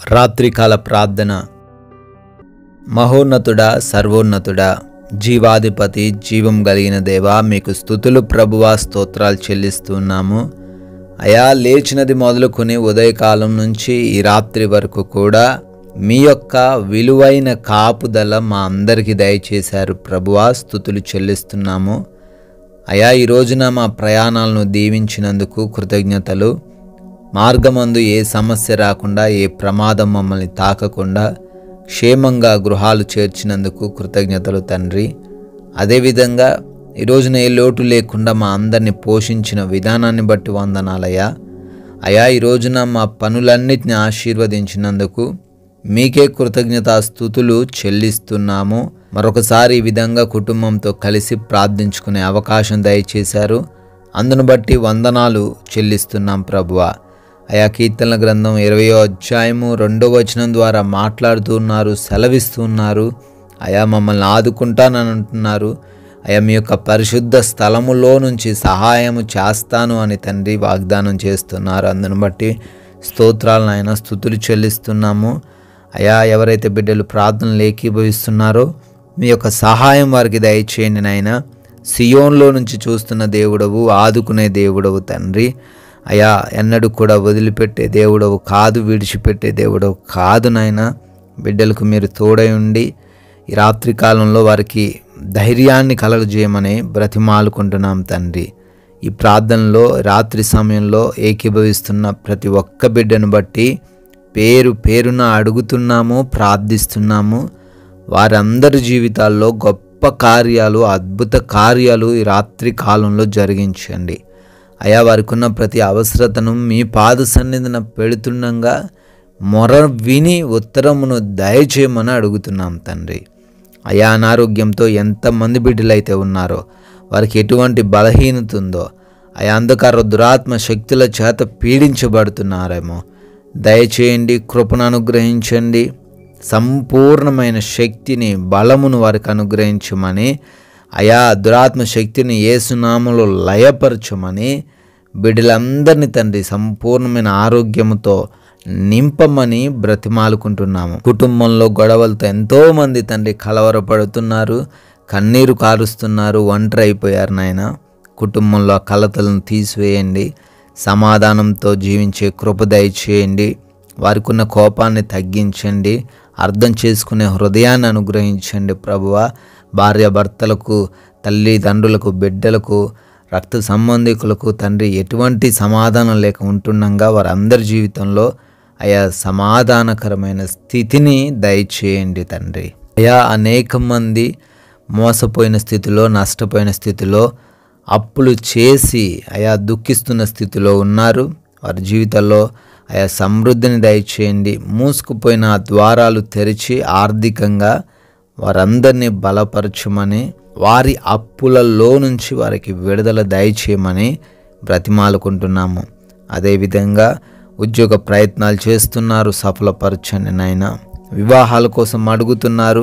రాత్రికాల ప్రార్థన. మహోన్నతుడా, సర్వోన్నతుడా, జీవాధిపతి, జీవం కలిగిన దేవా, మీకు స్తుతులు ప్రభువా, స్తోత్రాలు చెల్లిస్తున్నాము. అయా, లేచినది మొదలుకొని ఉదయకాలం నుంచి ఈ రాత్రి వరకు కూడా మీ యొక్క విలువైన కాపుదల మా అందరికీ దయచేశారు ప్రభువా, స్తుతులు చెల్లిస్తున్నాము. అయా, ఈ రోజున మా ప్రయాణాలను దీవించినందుకు కృతజ్ఞతలు. మార్గమందు ఏ సమస్య రాకుండా, ఏ ప్రమాదం మమ్మల్ని తాకకుండా క్షేమంగా గృహాలు చేర్చినందుకు కృతజ్ఞతలు తండ్రి. అదేవిధంగా ఈ రోజున ఏ లోటు లేకుండా మా అందరిని పోషించిన విధానాన్ని బట్టి వందనాలయ్యా. అయా, ఈ రోజున మా పనులన్నిటిని ఆశీర్వదించినందుకు మీకే కృతజ్ఞతాస్తుతులు చెల్లిస్తున్నాము. మరొకసారి ఈ విధంగా కుటుంబంతో కలిసి ప్రార్థించుకునే అవకాశం దయచేశారు. అందును బట్టి వందనాలు చెల్లిస్తున్నాం ప్రభువా. అయా, కీర్తనల గ్రంథం 20వ అధ్యాయము 2వ వచనం ద్వారా మాట్లాడుతున్నారు, సెలవిస్తున్నారు. అయా, మమ్మల్ని ఆదుకుంటానని అంటున్నారు. అయా, మీ యొక్క పరిశుద్ధ స్థలములో నుంచి సహాయము చేస్తాను అని తండ్రి వాగ్దానం చేస్తున్నారు. అందును బట్టి స్తోత్రాలను ఆయన స్తుతులు చెల్లిస్తున్నాము. అయా, ఎవరైతే బిడ్డలు ప్రార్థనలు ఏకీభవిస్తున్నారో మీ యొక్క సహాయం వారికి దయచేయండి నాయన. సియోన్లో నుంచి చూస్తున్న దేవుడవు, ఆదుకునే దేవుడవు తండ్రి. అయా, ఎన్నడూ కూడా వదిలిపెట్టే దేవుడవు కాదు, విడిచిపెట్టే దేవుడవు కాదు నాయన. బిడ్డలకు మీరు తోడై ఉండి ఈ రాత్రి కాలంలో వారికి ధైర్యాన్ని కలగజేయమని బ్రతిమాలుకుంటున్నాం తండ్రి. ఈ ప్రార్థనలో రాత్రి సమయంలో ఏకీభవిస్తున్న ప్రతి ఒక్క బిడ్డను బట్టి పేరు పేరున అడుగుతున్నాము, ప్రార్థిస్తున్నాము. వారందరి జీవితాల్లో గొప్ప కార్యాలు, అద్భుత కార్యాలు ఈ రాత్రి కాలంలో జరిగించండి. అయా, వారికి ఉన్న ప్రతి అవసరతను మీ పాద సన్నిధిన పెడుతుండగా మొర విని ఉత్తరమును దయచేయమని అడుగుతున్నాం తండ్రి. అయా, అనారోగ్యంతో ఎంతమంది బిడ్డలైతే ఉన్నారో, వారికి ఎటువంటి బలహీనత ఉందో, అయా అంధకార దురాత్మ శక్తుల చేత పీడించబడుతున్నారేమో, దయచేయండి, కృపను అనుగ్రహించండి. సంపూర్ణమైన శక్తిని, బలమును వారికి అనుగ్రహించమని, అయా దురాత్మ శక్తిని యేసునామములో లయపరచమని బిడ్డలందరినీ తండ్రి సంపూర్ణమైన ఆరోగ్యముతో నింపమని బ్రతిమాలుకుంటున్నాము. కుటుంబంలో గొడవలతో ఎంతోమంది తండ్రి కలవరపడుతున్నారు, కన్నీరు కారుస్తున్నారు, ఒంటరి అయిపోయారు నాయన. కుటుంబంలో కలతలను తీసివేయండి, సమాధానంతో జీవించే కృప దయచేయండి. వారికి ఉన్న కోపాన్ని తగ్గించండి, అర్థం చేసుకునే హృదయాన్ని అనుగ్రహించండి ప్రభువా. భార్యాభర్తలకు, తల్లిదండ్రులకు, బిడ్డలకు, రక్త సంబంధికులకు తండ్రి ఎటువంటి సమాధానం లేక ఉంటుండగా వారందరి జీవితంలో అయా సమాధానకరమైన స్థితిని దయచేయండి తండ్రి. అయా, అనేక మంది మోసపోయిన స్థితిలో, నష్టపోయిన స్థితిలో, అప్పులు చేసి అయా దుఃఖిస్తున్న స్థితిలో ఉన్నారు. వారి జీవితాల్లో అయా సమృద్ధిని దయచేయండి. మూసుకుపోయిన ద్వారాలు తెరిచి ఆర్థికంగా వారందరినీ బలపరచమని, వారి అప్పులలో నుంచి వారికి విడుదల దయచేయమని బ్రతిమాలుకుంటున్నాము. అదేవిధంగా ఉద్యోగ ప్రయత్నాలు చేస్తున్నారు, సఫలపరచండి నాయన. వివాహాల కోసం అడుగుతున్నారు,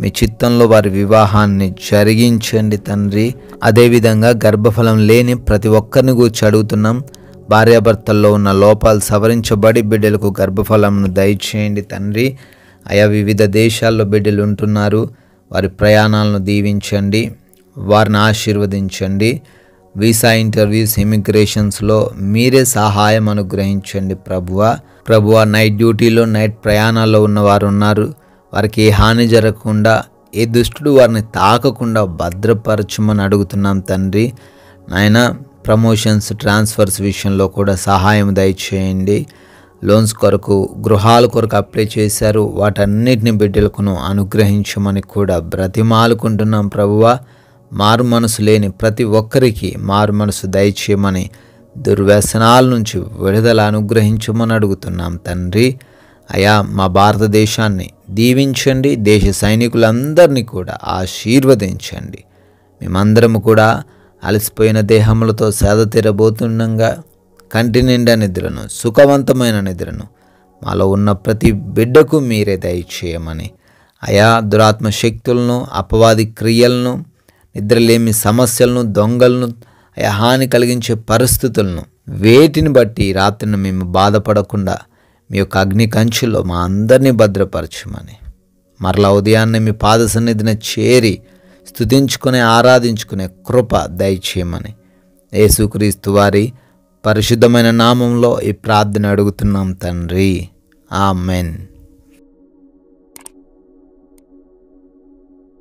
మీ చిత్తంలో వారి వివాహాన్ని జరిగించండి తండ్రి. అదేవిధంగా గర్భఫలం లేని ప్రతి ఒక్కరిని గురించి అడుగుతున్నాం. భార్యాభర్తల్లో ఉన్న లోపాలు సవరించబడి బిడ్డలకు గర్భఫలంను దయచేయండి తండ్రి. అయా, వివిధ దేశాల్లో బిడ్డలు ఉంటున్నారు, వారి ప్రయాణాలను దీవించండి, వారిని ఆశీర్వదించండి. వీసా ఇంటర్వ్యూస్, ఇమిగ్రేషన్స్లో మీరే సహాయం అనుగ్రహించండి ప్రభువా. నైట్ డ్యూటీలో, నైట్ ప్రయాణాల్లో ఉన్నవారు ఉన్నారు, వారికి ఏ హాని జరగకుండా, ఏ దుష్టుడు వారిని తాకకుండా భద్రపరచమని అడుగుతున్నాం తండ్రి. నాయన, ప్రమోషన్స్, ట్రాన్స్ఫర్స్ విషయంలో కూడా సహాయం దయచేయండి. లోన్స్ కొరకు, గృహాల కొరకు అప్లై చేశారు, వాటన్నిటిని బిడ్డలకును అనుగ్రహించమని కూడా బ్రతిమాలుకుంటున్నాం ప్రభువా. మారు మనసు లేని ప్రతి ఒక్కరికి మారు మనసు దయచేయమని, దుర్వ్యసనాల నుంచి విడుదల అనుగ్రహించమని అడుగుతున్నాం తండ్రి. అయా, మా భారతదేశాన్ని దీవించండి, దేశ సైనికులందరినీ కూడా ఆశీర్వదించండి. మేమందరము కూడా అలసిపోయిన దేహములతో సేద తీరబోతుండగా కంటి నిండా నిద్రను, సుఖవంతమైన నిద్రను మాలో ఉన్న ప్రతి బిడ్డకు మీరే దయచేయమని, అయా దురాత్మ శక్తులను, అపవాది క్రియలను, నిద్రలేమి సమస్యలను, దొంగలను, హాని కలిగించే పరిస్థితులను వేటిని బట్టి రాత్రిని మేము బాధపడకుండా మీ యొక్క అగ్ని కంచులో మా అందరినీ భద్రపరచమని, మరలా ఉదయాన్నే మీ పాద సన్నిధిని చేరి స్తుతించుకునే ఆరాధించుకునే కృప దయచేయమని యేసుక్రీస్తు వారి పరిశుద్ధమైన నామంలో ఈ ప్రార్థన అడుగుతున్నాం తండ్రి. ఆమెన్.